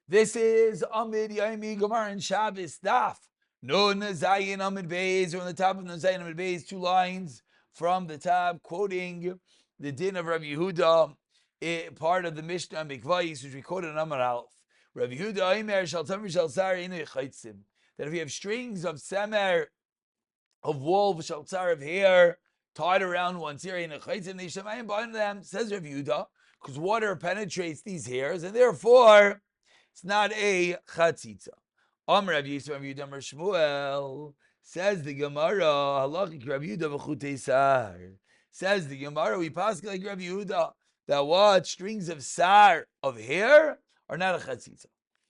This is Amud Yomi Gemara and Shabbos Daf. Nun Zayin Amud Beis, or on the top of Nun Zayin Amud Beis, 2 lines from the top, quoting the din of Rabbi Yehuda, part of the Mishnah Mikvayis, which we quoted in Amar Aleph. Rabbi Yehuda Omer Shal Tamer Shal Sar Inu Chaitzim. That if you have strings of semer, of wool, Shal Sar of hair, tied around one's ear, Inu Chaitzim, Nishamayim behind them, says Rabbi Yehuda, because water penetrates these hairs, and therefore it's not a chatzitza. Amr Rav Yisrael Rav Yehuda Amr Shmuel, says the Gemara, halachik Rav Yehuda v'chutei sar. Says the Gemara, we pass like Rav Yehuda, that what? Strings of sar, of hair, are not a chatzitza.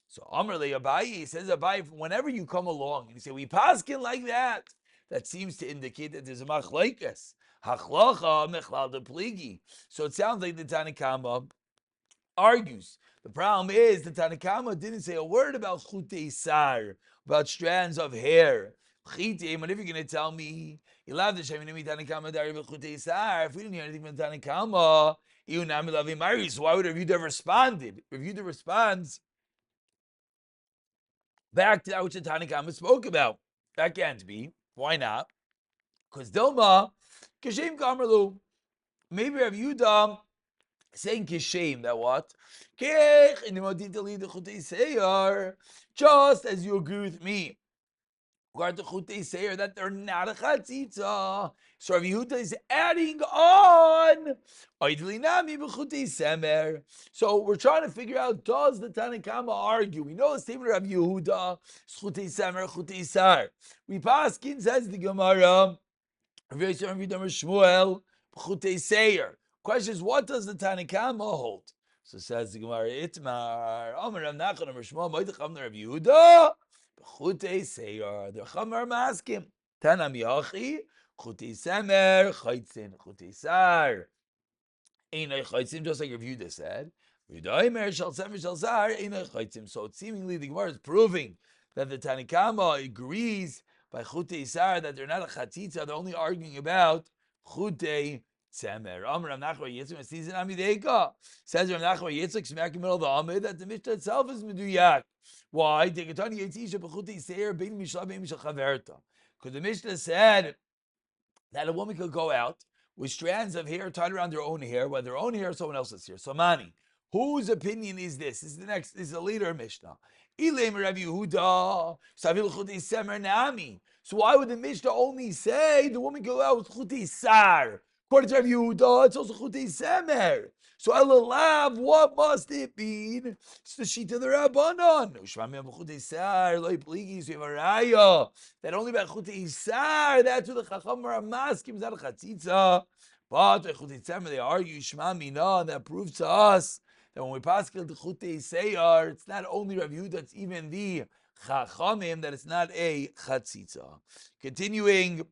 So Amr le Abaye, says Abaye, whenever you come along and you say, we paskin like that, that seems to indicate that there's a machlaikas. Hachlacha mechlal de pligi. So it sounds like the Tanakama argues. The problem is the Tanakama didn't say a word about chutei sar, about strands of hair. Chitei, but if you're going to tell me, if we didn't hear anything from Tanakama, so why would Rav Yehuda have responded? Rav Yehuda responds back to that which the Tanakama spoke about. That can't be. Why not? Because Dilma, Kashem Kamerlu, maybe Rav Yehuda saying kishem, that what? Just as you agree with me, that they're not a chatzitza. So Rav Yehuda is adding on. So we're trying to figure out, does the Tanakama argue? We know the statement of Rav Yehuda, chutei semer, chutei sar. We paskin, says the Gemara, Rav Shmuel, chutei seir. Question is, what does the Tanakama hold? So says the Gemara, Itmar, Amar Rav Nachman, Amar Shmuel, Moed Chamna Rav Yehuda, Chutei Seir. The Chamar maskim. Tanam Yachi, Chutei Semer, Chaitzin, Chutei Sar. Einay Chaitzim, just like Rav Yehuda said. Yehuda Omer Shal Semer Shal Sar, Einay Chaitzim. So seemingly the Gemara is proving that the Tanakama agrees by Chutei Sar that they're not a Chatzitza, they're only arguing about Chutei Tzemer. Amr Rav Nachman Yitzchak season Amideka. Says Rav Nachman Yitzchak smack in the middle of the Amid that the Mishnah itself is Meduyak. Why? Because the Mishnah said that a woman could go out with strands of hair tied around their own hair, whether their own hair or someone else's hair. So Mani, whose opinion is this? This is the next. This is a later Mishnah. So why would the Mishnah only say the woman could go out with chutei sar? According to Rav Yehuda, it's also chutei semer. So elalav, what must it mean? It's the sheet of the Rabbanon. So you have a raya that only by chutei sar, that's what the Chacham are maskim, is not a chatzitza. But the chutei semer, they argue shma mina, and that proves to us that when we pass the chutei seyar, it's not only Rav Yehuda, it's even the Chachamim, that it's not a chatzitza. Continuing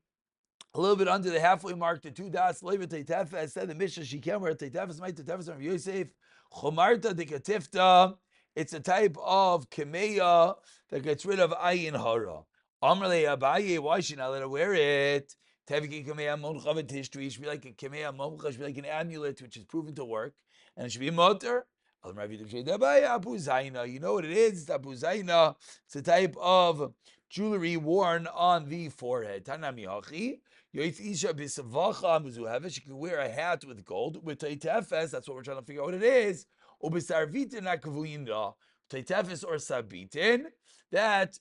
a little bit under the halfway mark, the 2 dots, Leiva Teitefes, said the Mishnah, she can wear Teitefes, might Teitefes from Yosef, Chomarta de Katifta, it's a type of Kemeya that gets rid of Ayin Hara. Amrle Abaye, why should not let her wear it? Teviki Kemeya Moncha V'Tishtri, it should be like a Kemeya Moncha, it should be like an amulet which is proven to work, and it should be a motor. You know what it is? It's Abu Zaina. It's a type of jewelry worn on the forehead. Tanami Hachi. She can wear a hat with gold. With Taitefes, that's what we're trying to figure out what it is. Ubisarvitin akavuyinda. Taitefes or sabitin that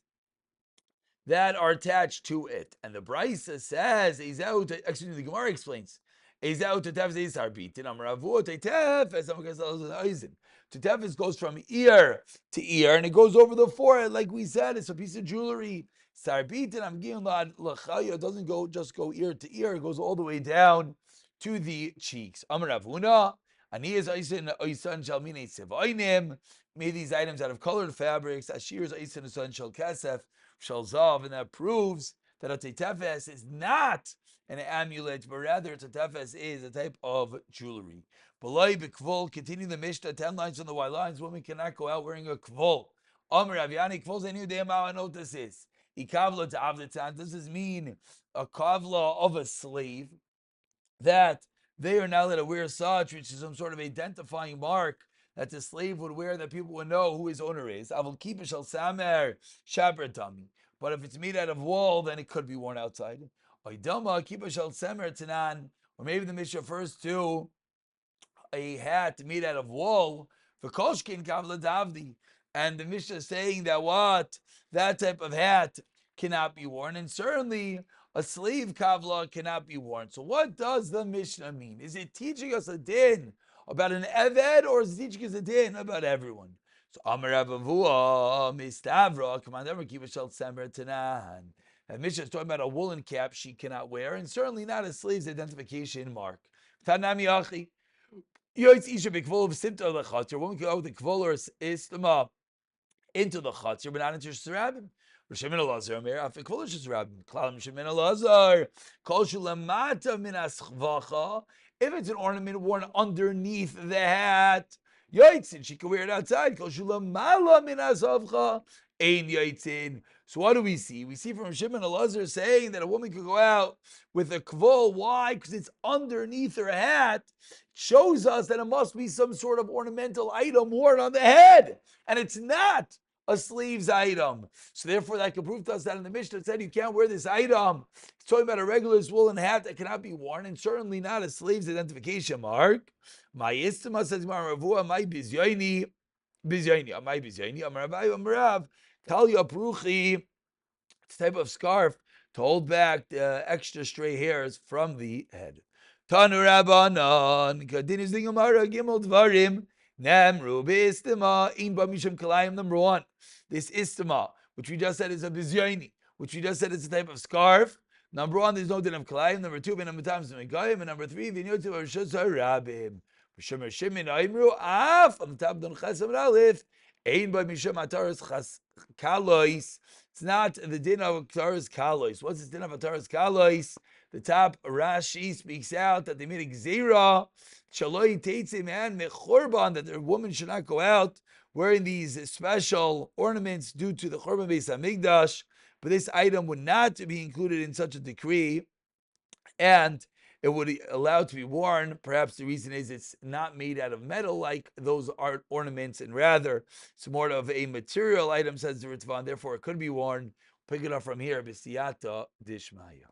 are attached to it. And the Brisa says, actually the Gemara explains. Tetefes goes from ear to ear, and it goes over the forehead, like we said. It's a piece of jewelry. Sarbitin, I'm giving it doesn't go ear to ear; it goes all the way down to the cheeks. Amar Ravuna, Aniyas Aisin Oisan Shalmine Sevainim. Made these items out of colored fabrics. Ashir's Aisin Oisan Shal Kasef Shal Zav, and that proves that a tetefes is not an amulet, but rather a tetefes is a type of jewelry. Belay b'kvol, continue the Mishnah, 10 lines on the Y lines. Women cannot go out wearing a kvol. Amr Aviani, kvol zenu de'emau, I know what this is. Ikavla to avdetan, does this mean a kavla of a slave, that they are now allowed to wear such, which is some sort of identifying mark that the slave would wear that people would know who his owner is. Avol kipa shel samer shabratami. But if it's made out of wool, then it could be worn outside. Oidama kipa shel samer tanan. Or maybe the Mishnah refers to a hat made out of wool for koshkin kavla davdi, and the Mishnah is saying that what that type of hat cannot be worn, and certainly a slave kavla cannot be worn. So what does the Mishnah mean? Is it teaching us a din about an eved, or is it teaching us a din about everyone? So Amar Avavua Mistavra Commander Kiva Shel Semer Tanan. And Mishnah is talking about a woolen cap she cannot wear, and certainly not a slave's identification mark. Tanami Achi. Yoitz Isha Bikvol of Simta Lechatzer. Woman can go with the Kvol or Istama into the Chatzer, but not into Shirabim. Rishimin Elazar, Amir, Afik Kvol Shirabim. Klalim Shimin Elazar. Kol Shulamata Min Aschvacha. If it's an ornament worn underneath the hat, Yoitzin, she can wear it outside. Kol Shulamala Min Asavcha. Ein Yoitzin. So what do we see? We see from Shimon Elazar saying that a woman could go out with a kvol. Why? Because it's underneath her hat. It shows us that it must be some sort of ornamental item worn on the head. And it's not a sleeve's item. So therefore that can prove to us that in the Mishnah it said you can't wear this item. It's talking about a regular woolen hat that cannot be worn, and certainly not a slave's identification mark. My istima says Maravua, my bizyoni, my bizyoni, Amarav. Talia Pruchi, it's a type of scarf to hold back the extra stray hairs from the head. Tanu Rabbanan, Kadin the Gemara Gimel Dvarim, Namru Be'istima, In Bamisham Kalayim, number one. This istima, which we just said is a bizyoni, which we just said is a type of scarf. Number one, there's no din of Kalayim. Number two, Ben Times Megayim. And number three, Vinyotu Rishos Harabim. B'Shem Shimin Aimru, Af, on the top of Don Chesam Aleph. Ein by Misham Ataras Kalois. It's not the din of Ataras Kalois. What's the din of Ataras Kalois? The top Rashi speaks out that they made a gzeira, Shaloi Teitze man mechorban, that the woman should not go out wearing these special ornaments due to the Chorban Beis Hamikdash. But this item would not be included in such a decree, and it would be allowed to be worn. Perhaps the reason is it's not made out of metal like those art ornaments, and rather it's more of a material item, says the Ritva, and therefore it could be worn. Pick it up from here, B'siyata Dishmaya.